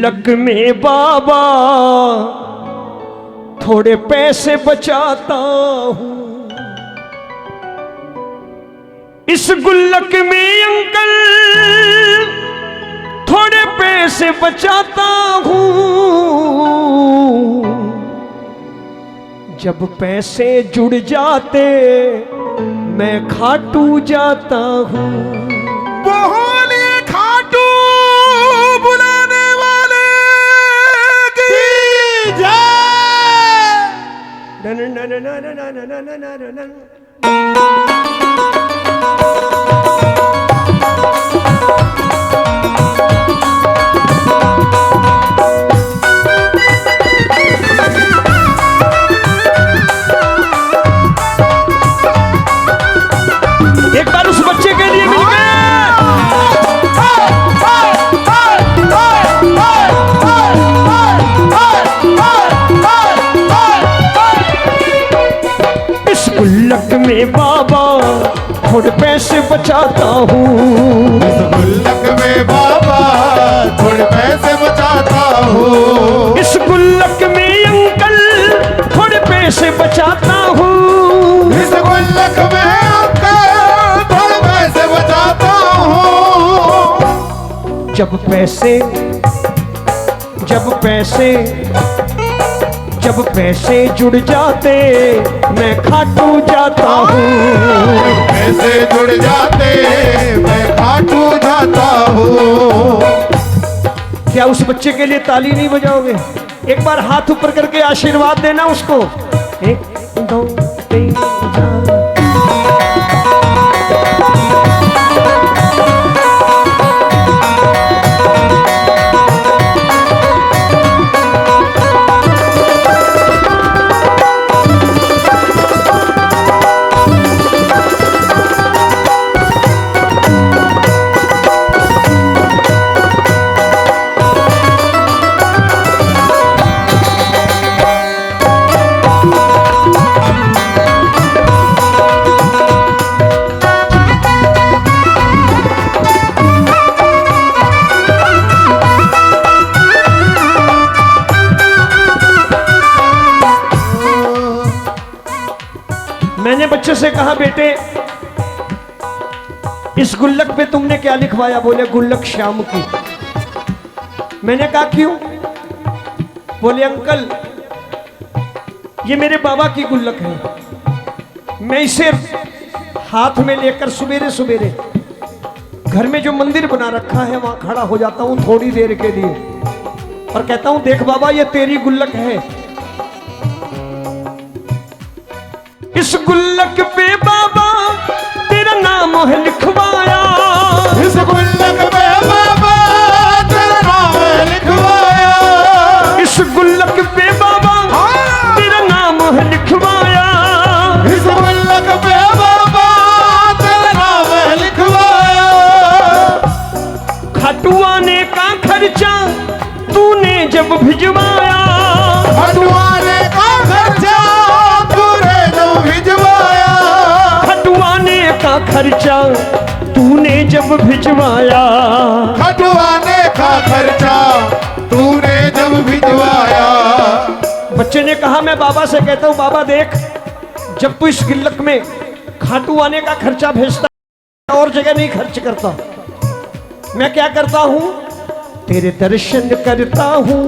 गुल्लक में बाबा थोड़े पैसे बचाता हूँ, इस गुल्लक में अंकल थोड़े पैसे बचाता हूँ, जब पैसे जुड़ जाते मैं खाटू जाता हूँ। बोलिए खाटू बुलाने वाले की जय। एक बार उस बच्चे के लिए मिल गए। इस गुल्लक में बाबा थोड़े पैसे बचाता हूँ, इस गुल्लक में बाबा थोड़े पैसे बचाता हूँ, इस गुल्लक में अंकल थोड़े पैसे बचाता हूँ, इस गुल्लक में अंकल थोड़े पैसे बचाता हूँ। जब पैसे जुड़ जाते मैं खाटू जाता हूँ, पैसे जुड़ जाते मैं खाटू जाता हूँ। क्या उस बच्चे के लिए ताली नहीं बजाओगे? एक बार हाथ ऊपर करके आशीर्वाद देना उसको। 1 2 3 4। मैंने बच्चे से कहा, बेटे इस गुल्लक पे तुमने क्या लिखवाया? बोले गुल्लक श्याम की। मैंने कहा क्यों? बोले अंकल ये मेरे बाबा की गुल्लक है, मैं इसे हाथ में लेकर सवेरे सवेरे घर में जो मंदिर बना रखा है वहां खड़ा हो जाता हूं थोड़ी देर के लिए और कहता हूं देख बाबा ये तेरी गुल्लक है। इस गुल्लक पे बाबा तेरा नाम है लिखवाया, इस गुल्लक में बाबा तेरा नाम है लिखवाया, इस गुल्लक पे बाबा तेरा नाम है लिखवाया, इस गुल्लक में बाबा तेरा नाम है लिखवाया। खाटू आने का खर्चा तूने जब भिजवाया, खटुआने का खर्चा तूने जब भिजवाया, खटुआने का खर्चा तूने जब भिजवाया, खटुआने का खर्चा तूने जब भिजवाया। बच्चे ने कहा मैं बाबा से कहता हूँ बाबा देख जब तू इस गुल्लक में खाटू आने का खर्चा भेजता और जगह नहीं खर्च करता, मैं क्या करता हूँ तेरे दर्शन करता हूँ।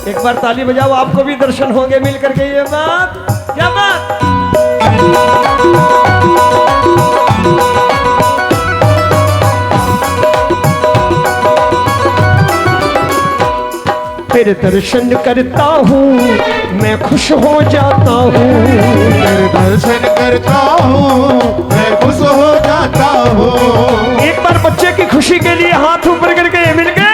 एक बार ताली बजाओ, आपको भी दर्शन होंगे मिल करके। ये बात क्या बात। तेरे दर्शन करता हूँ मैं खुश हो जाता हूँ, तेरे दर्शन करता हूँ मैं खुश हो जाता हूँ। एक बार बच्चे की खुशी के लिए हाथ ऊपर करके मिल गए।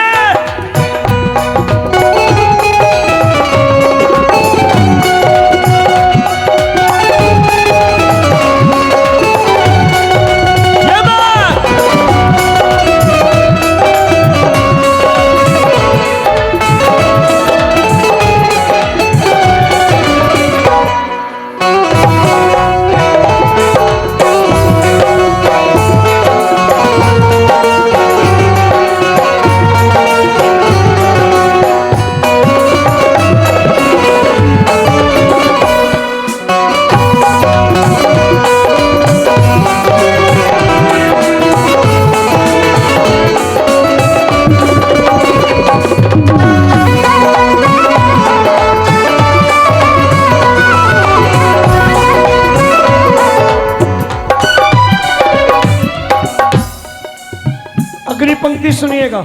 विधि सुनिएगा।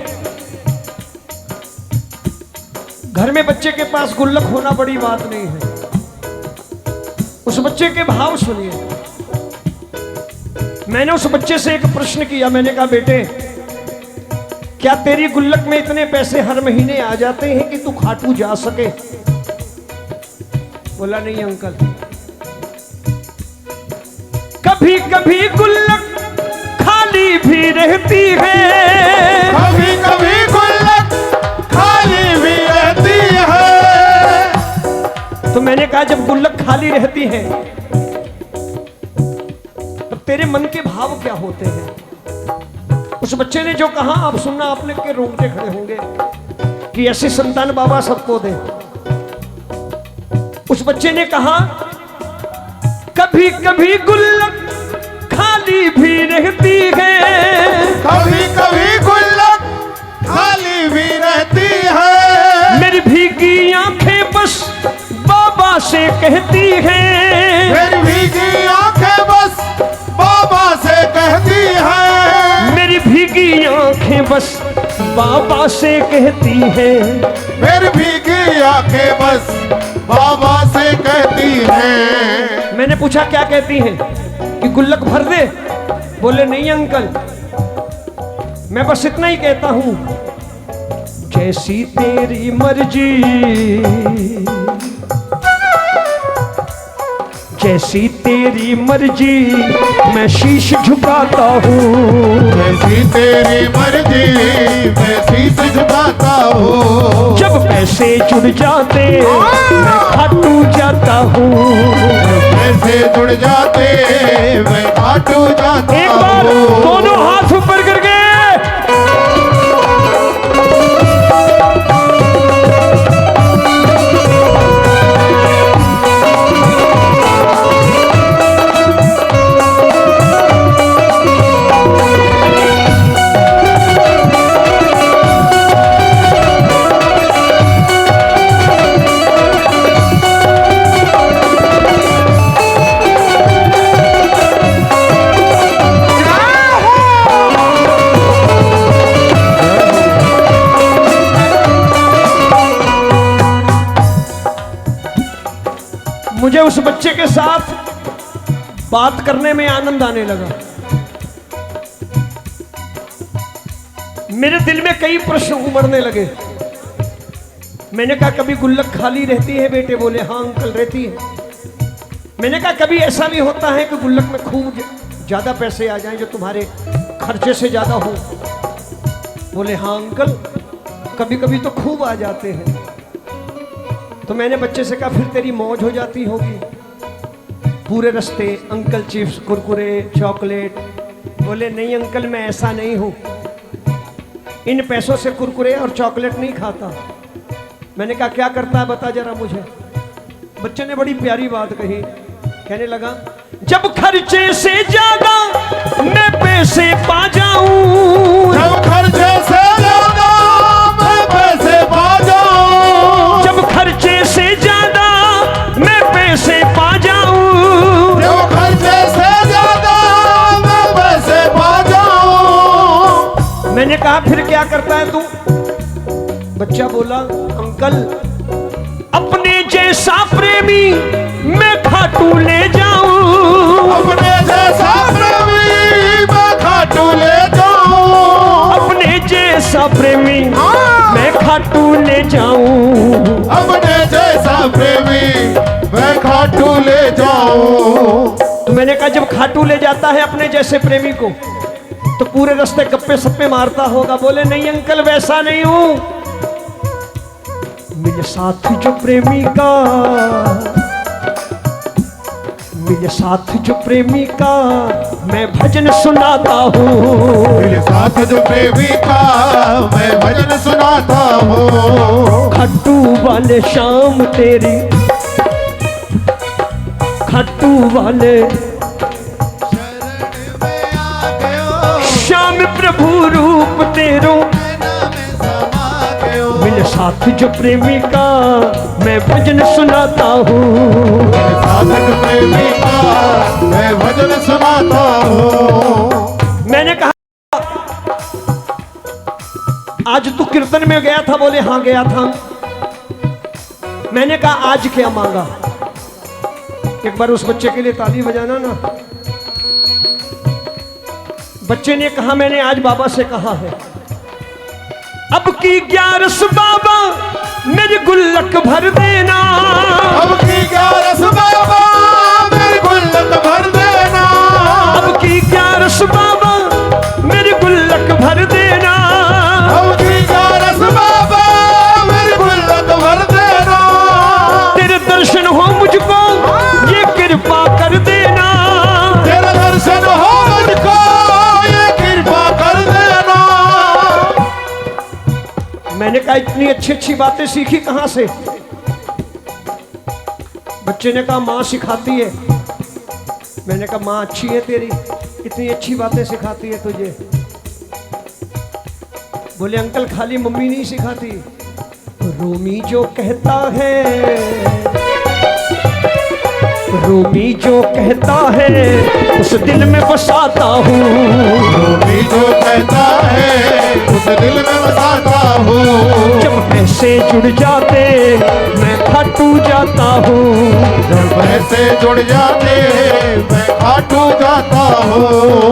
घर में बच्चे के पास गुल्लक होना बड़ी बात नहीं है, उस बच्चे के भाव सुनिए। मैंने उस बच्चे से एक प्रश्न किया, मैंने कहा बेटे क्या तेरी गुल्लक में इतने पैसे हर महीने आ जाते हैं कि तू खाटू जा सके? बोला नहीं अंकल, कभी कभी गुल्लक खाली भी रहती है, कभी कभी गुल्लक खाली भी रहती है। तो मैंने कहा जब गुल्लक खाली रहती है तब तेरे मन के भाव क्या होते हैं? उस बच्चे ने जो कहा आप सुनना, आपने के रोंगटे खड़े होंगे कि ऐसी संतान बाबा सबको दे। उस बच्चे ने कहा कभी कभी गुल्लक खाली भी रहती है, कभी कभी गुल्लक खाली भी रहती है। मेरी भीगी आंखें बस बाबा से कहती हैं, मेरी भीगी आंखें बस बाबा से कहती है, मेरी भीगी आंखें बस बाबा से कहती हैं। मेरी भीगी आंखें बस बाबा से कहती हैं। मैंने पूछा क्या कहती हैं? कि गुल्लक भर दे? बोले नहीं अंकल, मैं बस इतना ही कहता हूं, जैसी तेरी मर्जी, जैसी तेरी मर्जी मैं शीश झुकाता हूँ, जैसी तेरी मर्जी मैं शीश झुकाता हूँ। जब पैसे जुड़ जाते मैं खाटू जाता हूँ, पैसे जुड़ जाते मैं खाटू जाता एक बार हूँ। दोनों हाथ ऊपर करके मुझे उस बच्चे के साथ बात करने में आनंद आने लगा। मेरे दिल में कई प्रश्न उमड़ने लगे। मैंने कहा कभी गुल्लक खाली रहती है बेटे? बोले हाँ अंकल रहती है। मैंने कहा कभी ऐसा भी होता है कि गुल्लक में खूब ज्यादा पैसे आ जाएं जो तुम्हारे खर्चे से ज्यादा हो? बोले हाँ अंकल, कभी कभी तो खूब आ जाते हैं। तो मैंने बच्चे से कहा फिर तेरी मौज हो जाती होगी पूरे रास्ते अंकल चिप्स कुरकुरे चॉकलेट? बोले नहीं अंकल, मैं ऐसा नहीं हूं, इन पैसों से कुरकुरे और चॉकलेट नहीं खाता। मैंने कहा क्या करता है बता जरा मुझे। बच्चे ने बड़ी प्यारी बात कही, कहने लगा जब खर्चे से ज्यादा मैं पैसे पा जाऊं, जब खर्चे से ज्यादा मैं पैसे पा जाऊं, जब खर्चे से ज्यादा मैं पैसे पा जाऊं, जब खर्चे से ज्यादा मैं पैसे पा जाऊं। मैंने कहा फिर क्या करता है तू? बच्चा बोला अंकल अपने जैसा प्रेमी मैं खाटू ले जाऊं, अपने जैसा प्रेमी मैं खाटू ले जाऊं, अपने जैसा प्रेमी मैं खाटू ले जाऊं, अपने जैसा प्रेमी मैं खाटू ले जाऊं। तो मैंने कहा जब खाटू ले जाता है अपने जैसे प्रेमी को तो पूरे रास्ते गप्पे सप्पे मारता होगा? बोले नहीं अंकल वैसा नहीं हूं, मेरे साथ जो प्रेमी का, मेरे साथ जो प्रेमी का मैं भजन सुनाता हूँ, मेरे साथ जो प्रेमी का मैं भजन सुनाता हूँ। खट्टू वाले शाम तेरी, खट्टू वाले श्याम प्रभु रूप तेरो, मेरे साथ जो प्रेमी का मैं भजन सुनाता हूँ, मेरे साथ जो प्रेमी का मैं भजन सुनाता हूँ। मैंने कहा तू कीर्तन में गया था? बोले हाँ गया था। मैंने कहा आज क्या मांगा? एक बार उस बच्चे के लिए ताली बजाना ना। बच्चे ने कहा मैंने आज बाबा से कहा है, अब की 11 बाबा मेरी गुल्लक भर देना। अब की 11 बाबा मेरी गुल्लक भर देना। अब की 11 बाबा मेरी गुल्लक भर देना। अब की 11 बाबा मेरी गुल्लक भर देना। तेरे दर्शन हो मुझको ये कृपा कर देना। तेरा दर्शन हो मुझको ये कृपा कर देना। मैंने कहा इतनी अच्छी अच्छी बातें सीखी कहां से? बच्चे ने कहा माँ सिखाती है। मैंने कहा माँ अच्छी है तेरी, इतनी अच्छी बातें सिखाती है तुझे। बोले अंकल खाली मम्मी नहीं सिखाती, रूमी जो कहता है, रूमी जो कहता है उस दिल में बसाता हूँ। रूमी जो कहता है उस दिल में बसाता हूँ। जब पैसे जुड़ जाते मैं खाटू जाता हूँ। जब पैसे जुड़ जाते मैं खाटू जाता हूँ।